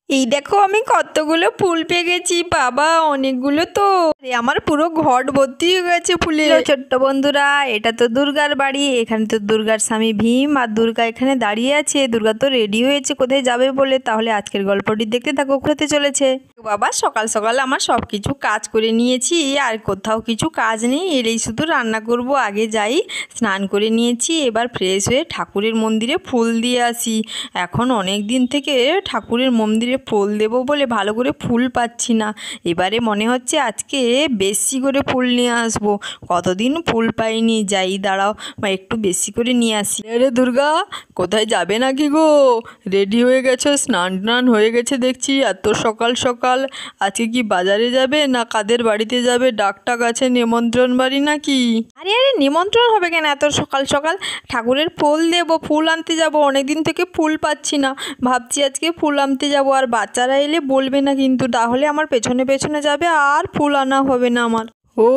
এই দেখো আমি কতগুলো ফুল পেয়ে গেছি বাবা, অনেকগুলো তো। আমার পুরো ঘট ভর্তি হয়ে গেছে ফুলে। ছোট্ট বন্ধুরা, এটা তো দুর্গার বাড়ি। এখানে তো দুর্গার স্বামী ভীম আর দুর্গা এখানে দাঁড়িয়ে আছে। দুর্গা তো রেডি হয়েছে কোথায় যাবে বলে। তাহলে আজকের গল্পটি দেখতে থাকো, হতে চলেছে। বাবা সকাল সকাল আমার সব কিছু কাজ করে নিয়েছি, আর কোথাও কিছু কাজ নেই, এলেই শুধু রান্না করব। আগে যাই, স্নান করে নিয়েছি, এবার ফ্রেশ হয়ে ঠাকুরের মন্দিরে ফুল দিয়ে আসি। এখন অনেক দিন থেকে ঠাকুরের মন্দিরে ফুল দেব বলে ভালো করে ফুল পাচ্ছি না। এবারে মনে হচ্ছে আজকে বেশি করে ফুল নিয়ে আসবো, কতদিন ফুল পাইনি। যাই দাঁড়াও, একটু বেশি করে নিয়ে আসি। আরে দুর্গা, কোথায় যাবে নাকি গো? রেডি হয়ে গেছো, স্নান টান হয়ে গেছে দেখছি এত সকাল সকাল। আজকে কি বাজারে যাবে না কাদের বাড়িতে যাবে? ডাকটাক আছে, নিমন্ত্রণ বাড়ি নাকি? আরে আরে নিমন্ত্রণ হবে কেন এত সকাল সকাল? ঠাকুরের ফুল দেবো, ফুল আনতে যাব। অনেকদিন থেকে ফুল পাচ্ছি না, ভাবছি আজকে ফুল আনতে যাব। আর বাচ্চারা এলে বলবে না কিন্তু, তাহলে আমার পেছনে পেছনে যাবে আর ফুল আনা হবে না আমার। ও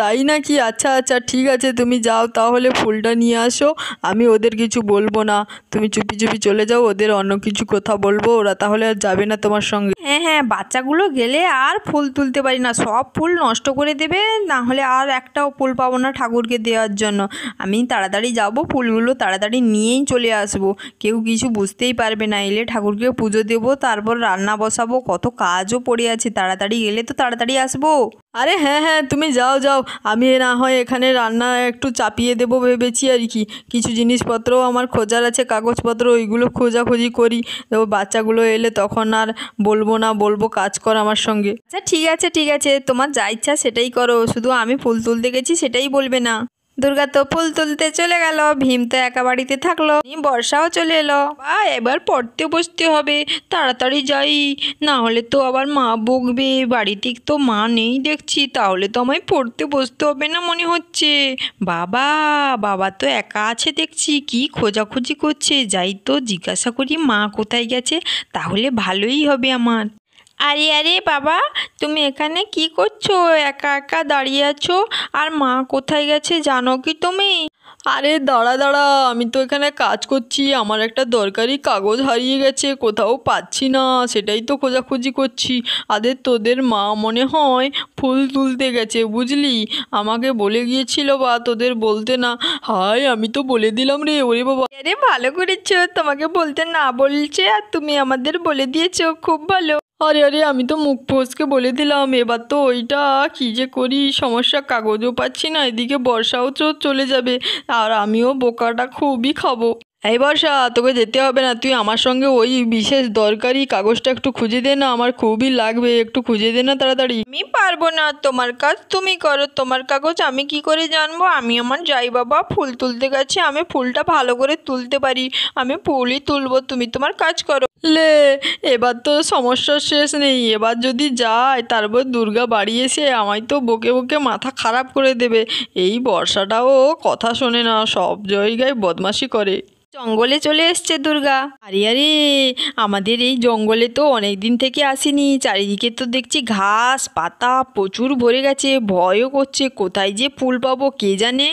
তাই নাকি? আচ্ছা আচ্ছা ঠিক আছে, তুমি যাও তাহলে, ফুলটা নিয়ে আসো। আমি ওদের কিছু বলবো না, তুমি চুপি চুপি চলে যাও। ওদের অন্য কিছু কথা বলবো, ওরা তাহলে আর যাবে না তোমার সঙ্গে। হ্যাঁ হ্যাঁ, বাচ্চাগুলো গেলে আর ফুল তুলতে পারি না, সব ফুল নষ্ট করে দেবে, না হলে আর একটাও ফুল পাবো না ঠাকুরকে দেওয়ার জন্য। আমি তাড়াতাড়ি যাব, ফুলগুলো তাড়াতাড়ি নিয়েই চলে আসবো। কেউ কিছু বুঝতেই পারবে না। এলে ঠাকুরকে পুজো দেবো, তারপর রান্না বসাবো, কত কাজও পড়ে আছে। তাড়াতাড়ি গেলে তো তাড়াতাড়ি আসবো। আরে হ্যাঁ হ্যাঁ, তুমি যাও যাও, আমি না হয় এখানে রান্না একটু চাপিয়ে দেবো ভেবেছি আর কি। কিছু জিনিসপত্রও আমার খোঁজার আছে, কাগজপত্র, ওইগুলো খোঁজাখুঁজি করি। তো বাচ্চাগুলো এলে তখন আর বলবো না, বলবো কাজ কর আমার সঙ্গে। আচ্ছা ঠিক আছে ঠিক আছে, তোমার যা ইচ্ছা সেটাই করো, শুধু আমি ফুল তুলতে গেছি সেটাই বলবে না। দুর্গা তো ফুল তুলতে চলে গেল, ভীম তো একা বাড়িতে থাকলো, বর্ষাও চলে এলো। এবার পড়তে বসতে হবে, তাড়াতাড়ি যাই, না হলে তো আবার মা বকবে। বাড়িতে তো মা নেই দেখছি, তাহলে তো আমায় পড়তে বসতে হবে না মনে হচ্ছে। বাবা, বাবা তো একা আছে দেখছি, কি খোঁজাখুঁজি করছে। যাই তো জিজ্ঞাসা করি মা কোথায় গেছে, তাহলে ভালোই হবে আমার। আরে আরে বাবা, তুমি এখানে কি করছো? একা একা দাঁড়িয়ে আছো, আর মা কোথায় গেছে জানো কি তুমি? আরে দাঁড়া দাঁড়া, আমি তো এখানে কাজ করছি, আমার একটা দরকারি কাগজ হারিয়ে গেছে, কোথাও পাচ্ছি না, সেটাই তো খোঁজাখুঁজি করছি। আরে তোদের মা মনে হয় ফুল তুলতে গেছে বুঝলি, আমাকে বলে গিয়েছিল, বা তোদের বলতে না। হায়, আমি তো বলে দিলাম রে, ওরে বাবা। আরে ভালো করেছো, তোমাকে বলতে না বলছে আর তুমি আমাদের বলে দিয়েছো, খুব ভালো। আরে আরে, আমি তো মুখ ফসকে বলে দিলাম। এবার তো ওইটা কী যে করি, সমস্যা, কাগজও পাচ্ছি না, এদিকে বর্ষাও তো চলে যাবে, আর আমিও বোকাটা খুবই খাবো। এই বর্ষা, তোকে যেতে হবে না, তুই আমার সঙ্গে ওই বিশেষ দরকারি কাগজটা একটু খুঁজে দে না, আমার খুবই লাগবে, একটু খুঁজে দে না তাড়াতাড়ি। আমি পারবো না, তোমার কাজ তুমি করো, তোমার কাগজ আমি কি করে জানবো? আমি আমার যাই বাবা ফুল তুলতে গেছি, আমি ফুলটা ভালো করে তুলতে পারি, আমি ফুলই তুলবো, তুমি তোমার কাজ করো। লে, এবার তো সমস্যার শেষ নেই। এবার যদি যায়, তারপর দুর্গা বাড়ি এসে আমায় তো বকে বকে মাথা খারাপ করে দেবে। এই বর্ষাটাও কথা শোনে না, সব জায়গায় বদমাশি করে। জঙ্গলে চলে এসছে দুর্গা। আরে আরে, আমাদের এই জঙ্গলে তো অনেক দিন থেকে আসিনি, চারিদিকে তো দেখছি ঘাস পাতা প্রচুর ভরে গেছে, ভয়ও করছে, কোথায় যে ফুল পাবো কে জানে।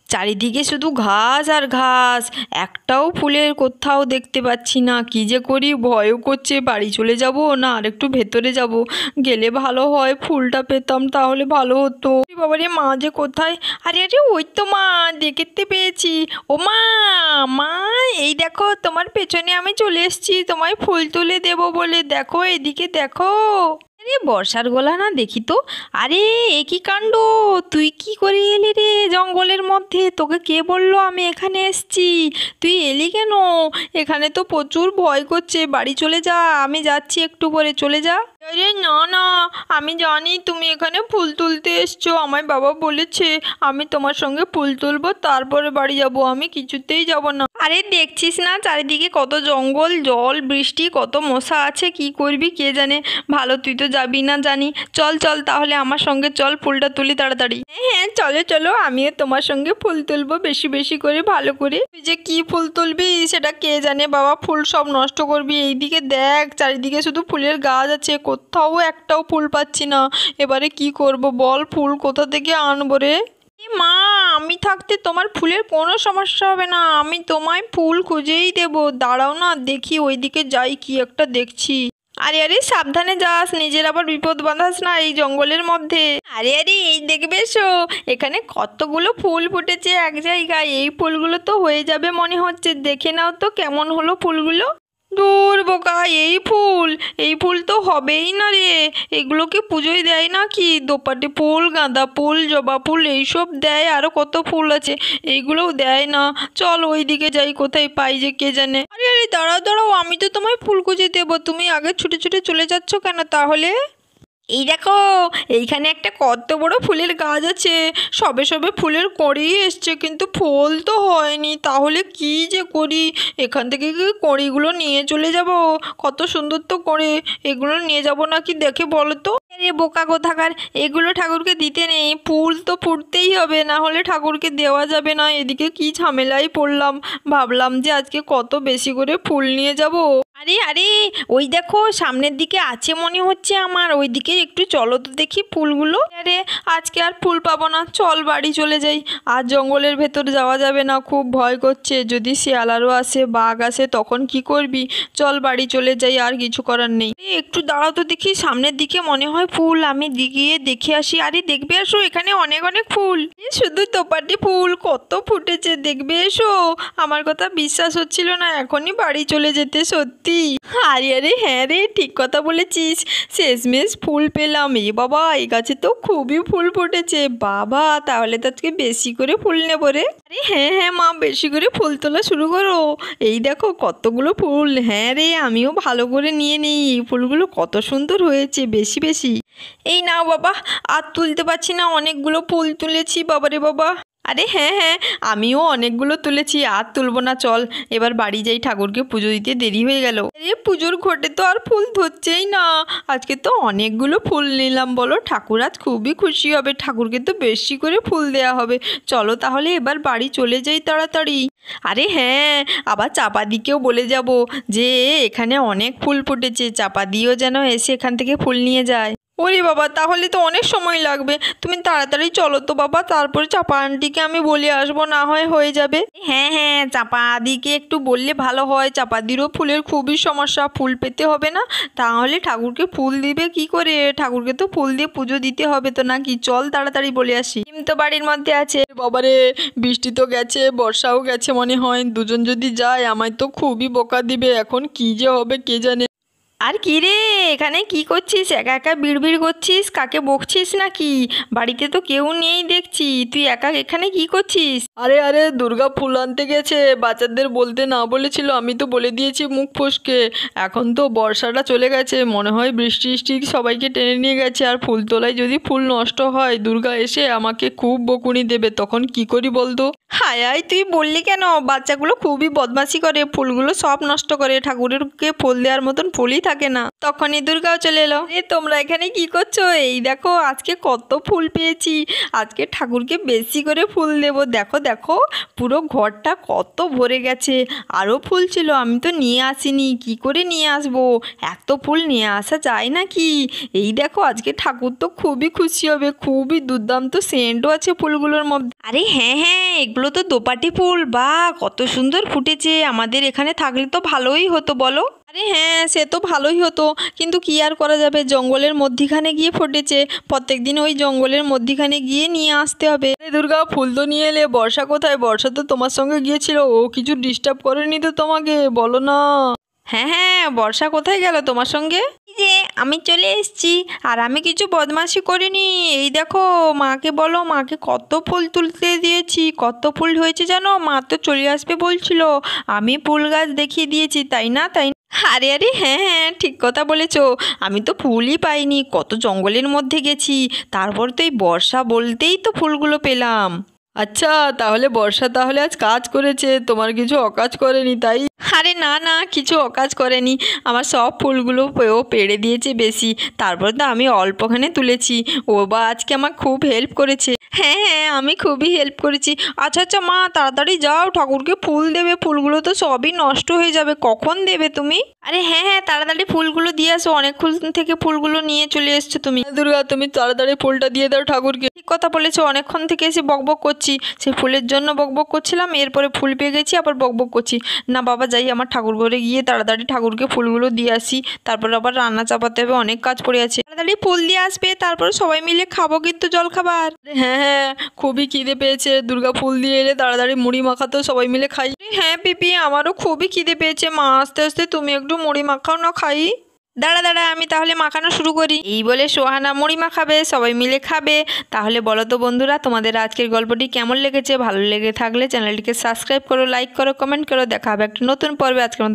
চারিদিকে শুধু ঘাস আর ঘাস, একটাও ফুলের কোথাও দেখতে পাচ্ছি না। কি যে করি, ভয়ও করছে। বাড়ি চলে যাব না আর একটু ভেতরে যাব, গেলে ভালো হয়, ফুলটা পেতাম তাহলে ভালো হতো। বাবারে, মা যে কোথায়? আরে আরে, ওই তো মা, দেখতে পেয়েছি। ও মা, মা এই দেখো, তোমার পেছনে আমি চলে এসেছি তোমায় ফুল তুলে দেবো বলে, দেখো এদিকে দেখো। আরে বর্ষার গলা না, দেখি তো। আরে এ কি কাণ্ড, তুই কি করে এলি রে জঙ্গলের মধ্যে? তোকে কে বললো আমি এখানে এসছি? তুই এলি কেন? এখানে তো প্রচুর ভয় করছে, বাড়ি চলে যা, আমি যাচ্ছি একটু পরে, চলে যা। আরে না না, আমি জানি তুমি এখানে ফুল তুলতে এসছো, আমায় বাবা বলেছে আমি তোমার সঙ্গে ফুল তুলবো, তারপরে বাড়ি যাব, আমি কিছুতেই যাব না। আরে দেখছিস না চারিদিকে কত জঙ্গল, জল বৃষ্টি, কত মশা আছে, কি করবি কে জানে। ভালো, তুই তো যাবি না জানি, চল চল তাহলে আমার সঙ্গে চল, ফুলটা তুলি তাড়াতাড়ি। হ্যাঁ হ্যাঁ চলো চলো, আমিও তোমার সঙ্গে ফুল তুলবো বেশি বেশি করে, ভালো করে। তুই যে কি ফুল তুলবি সেটা কে জানে বাবা, ফুল সব নষ্ট করবি। এইদিকে দেখ, চারিদিকে শুধু ফুলের গাছ আছে, কোথাও একটাও ফুল পাচ্ছি না। এবারে কি করব বল, ফুল কোথা থেকে আনবো রে? মা, আমি থাকতে তোমার ফুলের কোনো সমস্যা হবে না, আমি তোমায় ফুল খুঁজেই দেবো, দাঁড়াও না দেখি, ওইদিকে যাই, কি একটা দেখছি। আরে আরে সাবধানে যাস, নিজের আবার বিপদ বাঁধাস না এই জঙ্গলের মধ্যে। আরে আরে এই দেখবে এসো, এখানে কতগুলো ফুল ফুটেছে এক জায়গায়। এই ফুলগুলো তো হয়ে যাবে মনে হচ্ছে, দেখে নাও তো কেমন হলো ফুলগুলো। দূর বোকা, এই ফুল তো হবেই না রে। এগুলোকে পুজোয় দেয় না কি? দোপাটি ফুল, গাঁদা ফুল, জবা ফুল এইসব দেয়, আরও কত ফুল আছে, এইগুলোও দেয় না। চল ওই দিকে যাই, কোথায় পাই যে কে জানে। আরে আরে দাঁড়াও দাঁড়াও, আমি তো তোমায় ফুল খুঁজে দেবো, তুমি আগে ছুটে ছুটে চলে যাচ্ছ কেন তাহলে? এই দেখো, এইখানে একটা কত বড় ফুলের গাছ আছে, সবে সবে ফুলের কড়ি এসছে, কিন্তু ফুল তো হয়নি। তাহলে কি যে করি? এখান থেকে কি কড়িগুলো নিয়ে চলে যাব? কত সুন্দর তো করে, এগুলো নিয়ে যাব নাকি দেখে বলো তো। আরে বোকা কোথাকার, এগুলো ঠাকুরকে দিতে নেই, ফুল তো ফুটতেই হবে, না হলে ঠাকুরকে দেওয়া যাবে না। এদিকে কি ঝামেলায় পড়লাম, ভাবলাম যে আজকে কত বেশি করে ফুল নিয়ে যাব। আরে আরে ওই দেখো সামনের দিকে আছে মনে হচ্ছে আমার, ওই দিকে একটু চলো তো দেখি ফুলগুলো। আরে আজকে আর ফুল পাবো না, চল বাড়ি চলে যাই। আর জঙ্গলের ভেতর যাওয়া যাবে না, খুব ভয় করছে, যদি শিয়ালারও আসে, বাঘ আসে, তখন কি করবি? চল বাড়ি চলে যাই, আর কিছু করার নেই। একটু দাঁড়াও তো দেখি, সামনের দিকে মনে হয় ফুল, আমি গিয়ে দেখে আসি। আরে দেখবে এসো, এখানে অনেক অনেক ফুল, শুধু তোপাটি ফুল, কত ফুটেছে দেখবে এসো। আমার কথা বিশ্বাস হচ্ছিল না, এখনই বাড়ি চলে যেতে সত্যি। আরে আরে হ্যাঁ রে, ঠিক কথা বলেছিস, শেষমেশ ফুল পেলাম। এ বাবা, এই গাছে তো খুবই ফুল ফুটেছে বাবা, তাহলে তো আজকে বেশি করে ফুল নেবো রে। আরে হ্যাঁ হ্যাঁ মা, বেশি করে ফুল তোলা শুরু করো। এই দেখো কতগুলো ফুল, হ্যাঁ রে আমিও ভালো করে নিয়ে নিই। এই ফুলগুলো কত সুন্দর হয়েছে, বেশি বেশি। এই নাও বাবা, আর তুলতে পারছি না, অনেকগুলো ফুল তুলেছি বাবারে বাবা। আরে হ্যাঁ হ্যাঁ, আমিও অনেকগুলো তুলেছি, আর তুলবো না, চল এবার বাড়ি যাই, ঠাকুরকে পুজো দিতে দেরি হয়ে গেল। আরে পুজোর ঘটে তো আর ফুল ধরছেই না, আজকে তো অনেকগুলো ফুল নিলাম বলো, ঠাকুর আজ খুবই খুশি হবে, ঠাকুরকে তো বেশি করে ফুল দেয়া হবে। চলো তাহলে এবার বাড়ি চলে যাই তাড়াতাড়ি। আরে হ্যাঁ, আবার চাপাদিকেও বলে যাব যে এখানে অনেক ফুল ফুটেছে, চাপাদিও যেন এসে এখান থেকে ফুল নিয়ে যায়। ওরে বাবা, তাহলে তো অনেক সময় লাগবে, তুমি তাড়াতাড়ি চলো তো বাবা, তারপরে চাপা আন্টিকে আমি বলে আসবো, না হয় হয়ে যাবে। হ্যাঁ হ্যাঁ, চাপা দিকে একটু বললে ভালো হয়, চাপাদিরও ফুলের খুবই সমস্যা, ফুল পেতে হবে না, তাহলে ঠাকুরকে ফুল দিবে কি করে? ঠাকুরকে তো ফুল দিয়ে পুজো দিতে হবে তো নাকি? চল তাড়াতাড়ি বলে আসি। তো বাড়ির মধ্যে আছে। বাবারে, বৃষ্টি তো গেছে, বর্ষাও গেছে মনে হয়, দুজন যদি যায় আমায় তো খুবই বকা দিবে, এখন কি যে হবে কে জানে। আর কি রে, এখানে কি করছিস? একা একা বিড়বিড় করছিস, কাকে বকছিস নাকি? বাড়িতে তো কেউ নেই দেখছি, তুই একা এখানে কি করছিস? আরে আরে, দুর্গা ফুল আনতে গেছে, বাচ্চাদের বলতে না বলেছিল, আমি তো বলে দিয়েছি মুখ ফসকে। এখন তো বর্ষাটা চলে গেছে, মনে হয় বৃষ্টি বৃষ্টি সবাইকে টেনে নিয়ে গেছে, আর ফুল তোলায় যদি ফুল নষ্ট হয়, দুর্গা এসে আমাকে খুব বকুনি দেবে, তখন কি করি বলতো? হায় হায়, তুই বললি কেন? বাচ্চাগুলো খুবই বদমাশি করে, ফুলগুলো সব নষ্ট করে, ঠাকুরকে ফুল দেওয়ার মতন ফুলই থাকে না। তখনই দুর্গাও চলে এলো। তোমরা এখানে কি করছো? এই দেখো আজকে কত ফুল পেয়েছি, আজকে ঠাকুরকে বেশি করে ফুল দেব। দেখো দেখো, পুরো ঘরটা কত ভরে গেছে, আরও ফুল ছিল, আমি তো নিয়ে আসিনি, কি করে নিয়ে আসবো? এত ফুল নিয়ে আসা যায় নাকি? এই দেখো আজকে ঠাকুর তো খুবই খুশি হবে, খুবই দুর্দান্ত সেন্টও আছে ফুলগুলোর মধ্যে। আরে হ্যাঁ হ্যাঁ, এগুলো তো দোপাটি ফুল, বা কত সুন্দর ফুটেছে, আমাদের এখানে থাকলে তো ভালোই হতো বলো। আরে হ্যাঁ, সে তো ভালোই হতো, কিন্তু কি আর করা যাবে, জঙ্গলের মধ্যিখানে গিয়ে ফুটেছে, প্রত্যেক দিন ওই জঙ্গলের মধ্যিখানে গিয়ে নিয়ে আসতে হবে। দুর্গা, ফুল তো নিয়ে এলে, বর্ষা কোথায়? বর্ষা তো তোমার সঙ্গে গিয়েছিল, ও কিছু ডিস্টার্ব করেনি তো তোমাকে? বলো না। হ্যাঁ হ্যাঁ, বর্ষা কোথায় গেল তোমার সঙ্গে? যে আমি চলে এসেছি, আর আমি কিছু বদমাশি করিনি। এই দেখো, মাকে বলো, মাকে কত ফুল তুলতে দিয়েছি, কত ফুল হয়েছে জানো? মা তো চলে আসবে বলছিল, আমি ফুল গাছ দেখিয়ে দিয়েছি, তাই না? তাই না? আরে আরে হ্যাঁ হ্যাঁ, ঠিক কথা বলেছো, আমি তো ফুলই পাইনি, কত জঙ্গলের মধ্যে গেছি, তারপর তো এই বর্ষা বলতেই তো ফুলগুলো পেলাম। আচ্ছা, তাহলে বর্ষা তাহলে আজ কাজ করেছে, তোমার কিছু অকাজ করেনি তাই? আরে না না, কিছু অকাজ করেনি, আমার সব ফুলগুলো ও পেড়ে দিয়েছে বেশি, তারপর তো আমি অল্পখানে তুলেছি, ও বা আজকে আমার খুব হেল্প করেছে। হ্যাঁ হ্যাঁ, আমি খুবই হেল্প করেছি। আচ্ছা আচ্ছা মা, তাড়াতাড়ি যাও, ঠাকুরকে ফুল দেবে, ফুলগুলো তো সবই নষ্ট হয়ে যাবে, কখন দেবে তুমি? আরে হ্যাঁ হ্যাঁ, তাড়াতাড়ি ফুলগুলো দিয়ে আসো, অনেকক্ষণ থেকে ফুলগুলো নিয়ে চলে এসছো তুমি। দুর্গা, তুমি তাড়াতাড়ি ফুলটা দিয়ে দাও ঠাকুরকে। ঠিক কথা বলেছো, অনেকক্ষণ থেকে এসে বকবক করছি, সেই ফুলের জন্য বকবক করছিলাম, এরপরে ফুল পেয়ে গেছি আবার বকবক করছি। না বাবা যাই, আমার ঠাকুর ঘরে গিয়ে তাড়াতাড়ি ঠাকুরকে ফুলগুলো দিয়ে আসি, তারপর আবার রান্না চাপাতে হবে, অনেক কাজ পড়ে আছে। তাড়াতাড়ি ফুল দিয়ে আসবে, তারপর সবাই মিলে খাবো কিন্তু জল খাবার। হ্যাঁ হ্যাঁ, খুবই খিদে পেয়েছে, দুর্গা ফুল দিয়ে এলে তাড়াতাড়ি মুড়ি মাখাতো, সবাই মিলে খাই। হ্যাঁ পিপি, আমারও খুবই খিদে পেয়েছে, মা আস্তে আস্তে তুমি একটু মুড়ি মাখাও না, খাই। দাঁড়া দাঁড়া, আমি তাহলে মাখানো শুরু করি। এই বলে সোহানা মুড়ি মাখাবে, সবাই মিলে খাবে। তাহলে বলো তো বন্ধুরা, তোমাদের আজকের গল্পটি কেমন লেগেছে? ভালো লেগে থাকলে চ্যানেলটিকে সাবস্ক্রাইব করো, লাইক করো, কমেন্ট করো। দেখা হবে একটা নতুন পর্বে। আজকের